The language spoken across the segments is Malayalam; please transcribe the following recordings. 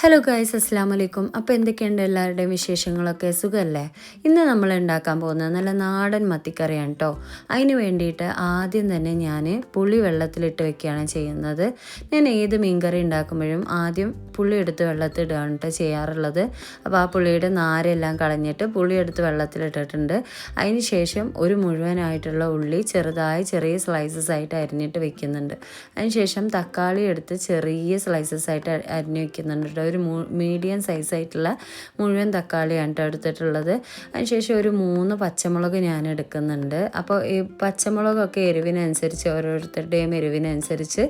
ഹലോ ഗൈസ്, അസ്സാം വലൈക്കും. അപ്പോൾ എന്തൊക്കെയുണ്ട് എല്ലാവരുടെയും വിശേഷങ്ങളൊക്കെ? സുഖമല്ലേ? ഇന്ന് നമ്മൾ ഉണ്ടാക്കാൻ പോകുന്നത് നല്ല നാടൻ മത്തിക്കറിയാണ് കേട്ടോ. അതിന് വേണ്ടിയിട്ട് ആദ്യം തന്നെ ഞാൻ പുളി വെള്ളത്തിലിട്ട് വെക്കുകയാണ് ചെയ്യുന്നത്. ഞാൻ ഏത് മീൻകറി ഉണ്ടാക്കുമ്പോഴും ആദ്യം പുളി എടുത്ത് വെള്ളത്തിലിടുകയാണ് കേട്ടോ ചെയ്യാറുള്ളത്. അപ്പോൾ ആ പുളിയുടെ നാരെല്ലാം കളഞ്ഞിട്ട് പുളി എടുത്ത് വെള്ളത്തിലിട്ടിട്ടുണ്ട്. അതിന് ശേഷം ഒരു മുഴുവനായിട്ടുള്ള ഉള്ളി ചെറിയ സ്ലൈസസ് ആയിട്ട് അരിഞ്ഞിട്ട് വെക്കുന്നുണ്ട്. അതിന് ശേഷം തക്കാളി എടുത്ത് ചെറിയ സ്ലൈസസ് ആയിട്ട് അരിഞ്ഞ് വെക്കുന്നുണ്ട്. ഒരു മീഡിയം സൈസായിട്ടുള്ള മുഴുവൻ തക്കാളിയാണ് കേട്ടോ എടുത്തിട്ടുള്ളത്. അതിനുശേഷം ഒരു 3 പച്ചമുളക് ഞാൻ എടുക്കുന്നുണ്ട്. അപ്പോൾ ഈ പച്ചമുളകൊക്കെ എരിവിനനുസരിച്ച് ഓരോരുത്തരുടെയും എരിവിനനുസരിച്ച്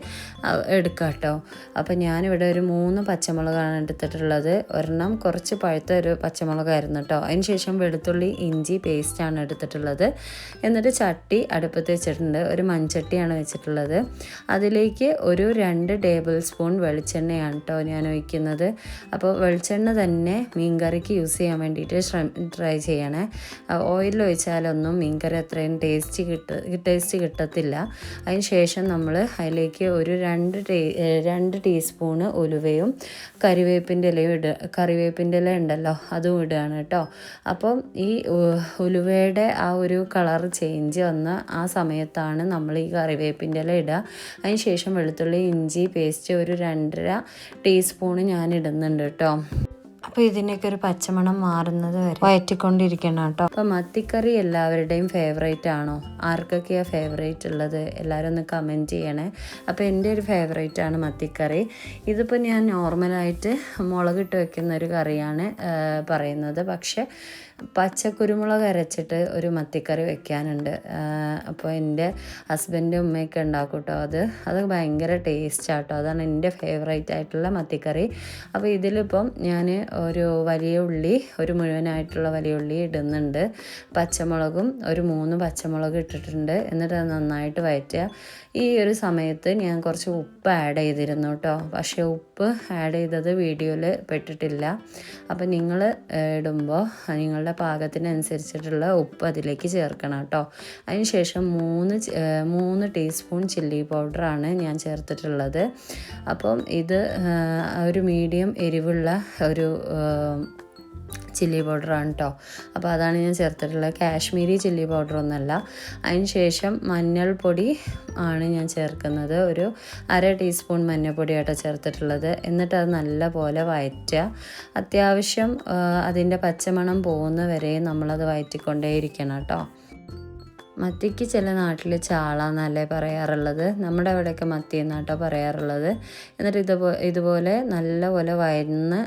എടുക്കാം കേട്ടോ. അപ്പോൾ ഞാനിവിടെ ഒരു 3 പച്ചമുളകാണ് എടുത്തിട്ടുള്ളത്. ഒരെണ്ണം കുറച്ച് പഴുത്ത ഒരു പച്ചമുളകായിരുന്നു കേട്ടോ. അതിനുശേഷം വെളുത്തുള്ളി ഇഞ്ചി പേസ്റ്റാണ് എടുത്തിട്ടുള്ളത്. എന്നിട്ട് ചട്ടി അടുപ്പത്ത് വെച്ചിട്ടുണ്ട്. ഒരു മൺചട്ടിയാണ് വെച്ചിട്ടുള്ളത്. അതിലേക്ക് ഒരു 2 ടേബിൾ സ്പൂൺ വെളിച്ചെണ്ണയാണ് കേട്ടോ ഞാൻ ഒഴിക്കുന്നത്. അപ്പോൾ വെളിച്ചെണ്ണ തന്നെ മീൻകറിക്ക് യൂസ് ചെയ്യാൻ വേണ്ടിയിട്ട് ട്രൈ ചെയ്യണേ. ഓയിൽ ഒഴിച്ചാലൊന്നും മീൻകറി അത്രയും ടേസ്റ്റ് കിട്ടത്തില്ല. അതിന് ശേഷം നമ്മൾ അതിലേക്ക് ഒരു 2 ടീസ്പൂണ് ഉലുവയും കറിവേപ്പിൻ്റെ ഇല ഉണ്ടല്ലോ അതും ഇടുകയാണ് കേട്ടോ. അപ്പം ഈ ഉലുവയുടെ ആ ഒരു കളർ ചേഞ്ച് വന്ന ആ സമയത്താണ് നമ്മൾ ഈ കറിവേപ്പിൻ്റെ ഇല ഇടുക. അതിന് ശേഷം വെളുത്തുള്ളി ഇഞ്ചി പേസ്റ്റ് ഒരു 2.5 ടീസ്പൂണ് ഞാൻ ഇടുന്നുണ്ട് കേട്ടോ. അപ്പോൾ ഇതിനൊക്കെ ഒരു പച്ചമണം മാറുന്നത് വരെ വഴറ്റിക്കൊണ്ടിരിക്കണം കേട്ടോ. അപ്പോൾ മത്തിക്കറി എല്ലാവരുടെയും ഫേവറേറ്റ് ആണോ? ആർക്കൊക്കെയാണ് ഫേവറേറ്റ് ഉള്ളത്? എല്ലാവരും ഒന്ന് കമൻറ്റ് ചെയ്യണേ. അപ്പോൾ എൻ്റെ ഒരു ഫേവറേറ്റ് ആണ് മത്തിക്കറി. ഇതിപ്പോൾ ഞാൻ നോർമലായിട്ട് മുളകിട്ട് വെക്കുന്ന ഒരു കറിയാണ് പറയുന്നത്. പക്ഷേ പച്ചക്കുരുമുളക് അരച്ചിട്ട് ഒരു മത്തിക്കറി വെക്കാനുണ്ട്. അപ്പോൾ എൻ്റെ ഹസ്ബൻഡും ഉമ്മയൊക്കെ ഉണ്ടാക്കും കേട്ടോ. അത് ഭയങ്കര ടേസ്റ്റാട്ടോ. അതാണ് എൻ്റെ ഫേവറേറ്റ് ആയിട്ടുള്ള മത്തിക്കറി. അപ്പോൾ ഇതിലിപ്പം ഞാൻ ഒരു മുഴുവനായിട്ടുള്ള വലിയ ഉള്ളി ഇടുന്നുണ്ട്. പച്ചമുളകും ഒരു 3 പച്ചമുളക് ഇട്ടിട്ടുണ്ട്. എന്നിട്ട് അത് നന്നായിട്ട് വഴറ്റുക. ഈ ഒരു സമയത്ത് ഞാൻ കുറച്ച് ഉപ്പ് ആഡ് ചെയ്തിരുന്നു കേട്ടോ. പക്ഷേ ഉപ്പ് ആഡ് ചെയ്തത് വീഡിയോയിൽ പെട്ടിട്ടില്ല. അപ്പോൾ നിങ്ങൾ ഇടുമ്പോൾ നിങ്ങളുടെ പാകത്തിനനുസരിച്ചിട്ടുള്ള ഉപ്പ് അതിലേക്ക് ചേർക്കണം കേട്ടോ. അതിന് ശേഷം 3 ടീസ്പൂൺ ചില്ലി പൗഡറാണ് ഞാൻ ചേർത്തിട്ടുള്ളത്. അപ്പം ഇത് ഒരു മീഡിയം എരിവുള്ള ഒരു ചില്ലി പൗഡറാണ് കേട്ടോ. അപ്പോൾ അതാണ് ഞാൻ ചേർത്തിട്ടുള്ളത്. കാശ്മീരി ചില്ലി പൗഡറൊന്നുമല്ല. അതിന് ശേഷം മഞ്ഞൾപ്പൊടി ആണ് ഞാൻ ചേർക്കുന്നത്. ഒരു 1/2 ടീസ്പൂൺ മഞ്ഞൾപ്പൊടി ആട്ടോ ചേർത്തിട്ടുള്ളത്. എന്നിട്ട് അത് നല്ല പോലെ വഴറ്റുക. അത്യാവശ്യം അതിൻ്റെ പച്ചമണം പോകുന്ന വരെ നമ്മളത് വഴറ്റിക്കൊണ്ടേയിരിക്കണം കേട്ടോ. മത്തിക്ക് ചില നാട്ടിൽ ചാള എന്നല്ലേ പറയാറുള്ളത്. നമ്മുടെ അവിടെയൊക്കെ മത്തി എന്നാട്ടോ പറയാറുള്ളത്. എന്നിട്ട് ഇതുപോലെ നല്ലപോലെ വഴന്ന്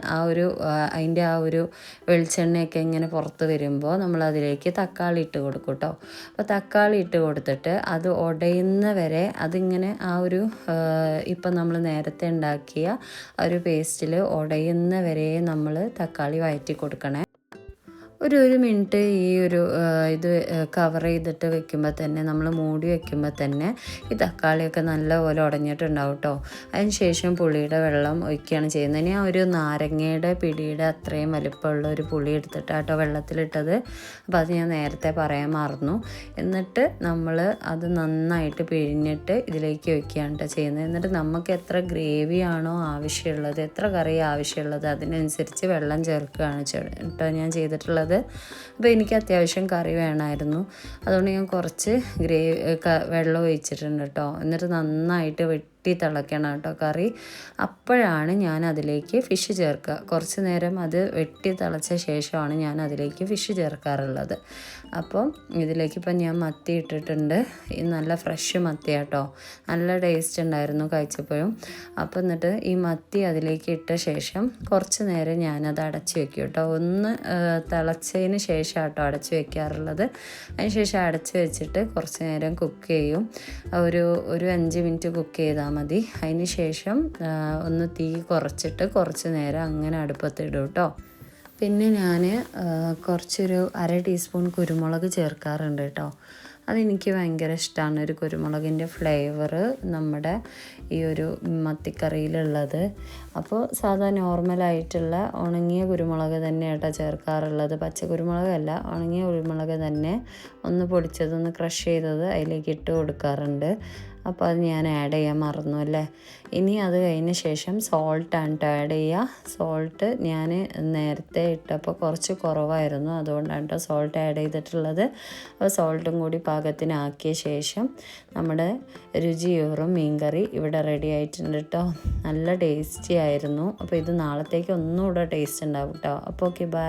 അതിൻ്റെ ആ ഒരു വെളിച്ചെണ്ണയൊക്കെ ഇങ്ങനെ പുറത്ത് വരുമ്പോൾ നമ്മളതിലേക്ക് തക്കാളി ഇട്ട് കൊടുക്കും കേട്ടോ. അപ്പോൾ തക്കാളി ഇട്ട് കൊടുത്തിട്ട് അത് ഉടയുന്ന വരെ അതിങ്ങനെ ഇപ്പം നമ്മൾ നേരത്തെ ഉണ്ടാക്കിയ ആ ഒരു പേസ്റ്റിൽ ഉടയുന്ന വരെ നമ്മൾ തക്കാളി വഴറ്റി കൊടുക്കണേ. ഒരു മിനിറ്റ് ഇത് കവർ ചെയ്തിട്ട് വെക്കുമ്പോൾ തന്നെ, നമ്മൾ മൂടി വെക്കുമ്പോൾ തന്നെ ഈ തക്കാളിയൊക്കെ നല്ലപോലെ ഉടഞ്ഞിട്ടുണ്ടാവും കേട്ടോ. അതിന് ശേഷം പുളിയുടെ വെള്ളം ഒഴിക്കുകയാണ് ചെയ്യുന്നത്. ഞാൻ ഒരു നാരങ്ങയുടെ പിടിയുടെ അത്രയും വലിപ്പമുള്ള ഒരു പുളി എടുത്തിട്ടാട്ടോ വെള്ളത്തിലിട്ടത്. അപ്പോൾ അത് ഞാൻ നേരത്തെ പറയാൻ മറന്നു. എന്നിട്ട് നമ്മൾ അത് നന്നായിട്ട് പിഴിഞ്ഞിട്ട് ഇതിലേക്ക് ഒഴിക്കുകയാണ് കേട്ടോ ചെയ്യുന്നത്. എന്നിട്ട് നമുക്ക് എത്ര ഗ്രേവിയാണോ ആവശ്യമുള്ളത്, എത്ര കറി ആവശ്യമുള്ളത് അതിനനുസരിച്ച് വെള്ളം ചേർക്കുകയാണ് കേട്ടോ ഞാൻ ചെയ്തിട്ടുള്ളത്. അപ്പോൾ എനിക്ക് അത്യാവശ്യം കറി വേണമായിരുന്നു. അതുകൊണ്ട് ഞാൻ കുറച്ച് വെള്ളം ഒഴിച്ചിട്ടുണ്ട് കേട്ടോ. എന്നിട്ട് നന്നായിട്ട് തിളയ്ക്കണം കേട്ടോ കറി. അപ്പോഴാണ് ഞാൻ അതിലേക്ക് ഫിഷ് ചേർക്കുക. കുറച്ച് നേരം അത് തിളച്ച ശേഷമാണ് ഞാൻ അതിലേക്ക് ഫിഷ് ചേർക്കാറുള്ളത്. അപ്പം ഇതിലേക്കിപ്പം ഞാൻ മത്തി ഇട്ടിട്ടുണ്ട്. നല്ല ഫ്രഷ് മത്തി കേട്ടോ. നല്ല ടേസ്റ്റ് ഉണ്ടായിരുന്നു കഴിച്ചപ്പോഴും. അപ്പോൾ എന്നിട്ട് ഈ മത്തി അതിലേക്ക് ഇട്ട ശേഷം കുറച്ച് നേരം ഞാനത് അടച്ച് വെക്കും കേട്ടോ. ഒന്ന് തിളച്ചതിന് ശേഷം കേട്ടോ അടച്ച് വെക്കാറുള്ളത്. അതിന് ശേഷം അടച്ച് വെച്ചിട്ട് കുറച്ച് നേരം കുക്ക് ചെയ്യും. ഒരു 5 മിനിറ്റ് കുക്ക് ചെയ്താൽ മതി. അതിന് ശേഷം ഒന്ന് തീ കുറച്ചിട്ട് കുറച്ച് നേരം അങ്ങനെ അടുപ്പത്തിടും കേട്ടോ. പിന്നെ ഞാൻ കുറച്ചൊരു 1/2 ടീസ്പൂൺ കുരുമുളക് ചേർക്കാറുണ്ട് കേട്ടോ. അതെനിക്ക് ഭയങ്കര ഇഷ്ടമാണ്, ഒരു കുരുമുളകിൻ്റെ ഫ്ലേവർ നമ്മുടെ ഈ ഒരു മത്തിക്കറിയിലുള്ളത്. അപ്പോൾ സാധാ നോർമലായിട്ടുള്ള ഉണങ്ങിയ കുരുമുളക് തന്നെ കേട്ടോ ചേർക്കാറുള്ളത്. പച്ച കുരുമുളകല്ല, ഉണങ്ങിയ കുരുമുളക് തന്നെ ഒന്ന് പൊടിച്ചതൊന്ന് ക്രഷ് ചെയ്തത് അതിലേക്ക് ഇട്ട് കൊടുക്കാറുണ്ട്. അപ്പോൾ അത് ഞാൻ ആഡ് ചെയ്യാൻ മറന്നു അല്ലേ. ഇനി അത് കഴിഞ്ഞ ശേഷം സോൾട്ടാണ് കേട്ടോ ആഡ് ചെയ്യുക. സോൾട്ട് ഞാൻ നേരത്തെ ഇട്ടപ്പോൾ കുറച്ച് കുറവായിരുന്നു, അതുകൊണ്ടാണ് കേട്ടോ സോൾട്ട് ആഡ് ചെയ്തിട്ടുള്ളത്. അപ്പോൾ സോൾട്ടും കൂടി പാകത്തിനാക്കിയ ശേഷം നമ്മുടെ രുചിയൂറും മീൻകറി ഇവിടെ റെഡി ആയിട്ടുണ്ട് കേട്ടോ. നല്ല ടേസ്റ്റി ആയിരുന്നു. അപ്പോൾ ഇത് നാളത്തേക്ക് ഒന്നുകൂടെ ടേസ്റ്റ് ഉണ്ടാവും കേട്ടോ. അപ്പോൾ ഓക്കെ, ബൈ.